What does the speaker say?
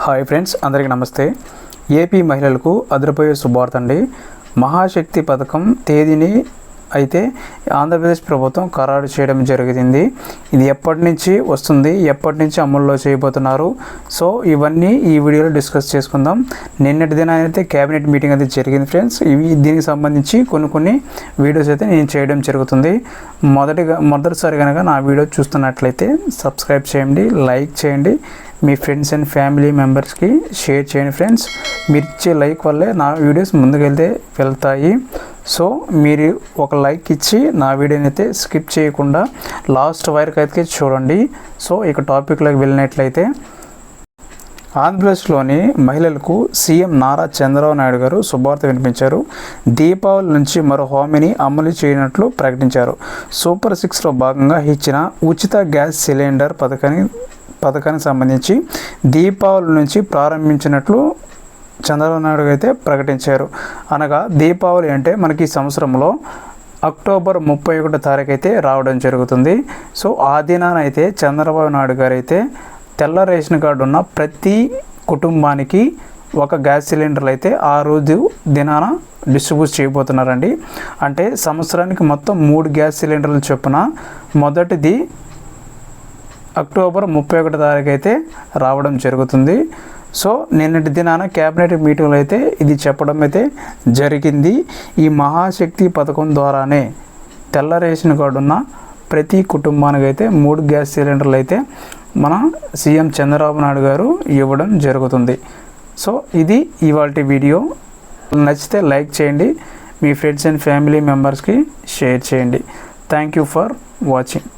Hi friends, అందరికీ నమస్తే. AP మహిళలకు అదిరిపోయే శుభవార్త అండి. మహాశక్తి పథకం తేదీని అయితే ఆంధ్రప్రదేశ్ ప్రభుత్వం ఖరారు చేయడం జరిగింది. ఇది ఎప్పటి నుంచి వస్తుంది, ఎప్పటి నుంచి అమల్లో చేయబోతున్నారు, సో ఇవన్నీ ఈ వీడియోలో డిస్కస్ చేసుకుందాం. నిన్నటి దిన అయితే క్యాబినెట్ మీటింగ్ అయితే జరిగింది ఫ్రెండ్స్. దీనికి సంబంధించి కొన్ని వీడియోస్ అయితే నేను చేయడం జరుగుతుంది. మొదటిసారి కనుక నా వీడియో చూస్తున్నట్లయితే సబ్స్క్రైబ్ చేయండి, లైక్ చేయండి, మీ ఫ్రెండ్స్ అండ్ ఫ్యామిలీ మెంబర్స్కి షేర్ చేయండి ఫ్రెండ్స్. మీరు ఇచ్చే లైక్ వల్లే నా వీడియోస్ వెళ్తాయి. సో మీరు ఒక లైక్ ఇచ్చి నా వీడియోని అయితే స్కిప్ చేయకుండా లాస్ట్ వరకు అయితే చూడండి. సో ఇక టాపిక్లోకి వెళ్ళినట్లయితే, ఆంధ్రప్రదేశ్లోని మహిళలకు సీఎం నారా చంద్రబాబు నాయుడు గారు శుభవార్త వినిపించారు. దీపావళి నుంచి మరో హామీని అమలు చేయనట్లు ప్రకటించారు. సూపర్ 6లో భాగంగా ఇచ్చిన ఉచిత గ్యాస్ సిలిండర్ పథకానికి సంబంధించి దీపావళి నుంచి ప్రారంభించినట్లు చంద్రబాబు నాయుడు అయితే ప్రకటించారు. అనగా దీపావళి అంటే మనకి ఈ సంవత్సరంలో అక్టోబర్ 31 తారీఖు అయితే రావడం జరుగుతుంది. సో ఆ దినాన అయితే చంద్రబాబు నాయుడు గారు అయితే తెల్ల రేషన్ కార్డు ఉన్న ప్రతి కుటుంబానికి ఒక గ్యాస్ సిలిండర్లు అయితే ఆ రోజు దినాన డిస్ట్రిబ్యూట్ చేయబోతున్నారండి. అంటే సంవత్సరానికి మొత్తం 3 గ్యాస్ సిలిండర్లు చొప్పున మొదటిది అక్టోబర్ 31 తారీఖు అయితే రావడం జరుగుతుంది. సో నిన్నటి దినాన క్యాబినెట్ మీటింగ్లో అయితే ఇది చెప్పడం అయితే జరిగింది. ఈ మహాశక్తి పథకం ద్వారానే తెల్ల రేషన్ కార్డు ఉన్న ప్రతి కుటుంబానికి అయితే 3 గ్యాస్ సిలిండర్లు అయితే మన సీఎం చంద్రబాబు నాయుడు గారు ఇవ్వడం జరుగుతుంది. సో ఇది ఇవాల్టి వీడియో. నచ్చితే లైక్ చేయండి, మీ ఫ్రెండ్స్ అండ్ ఫ్యామిలీ మెంబర్స్కి షేర్ చేయండి. Thank you for watching.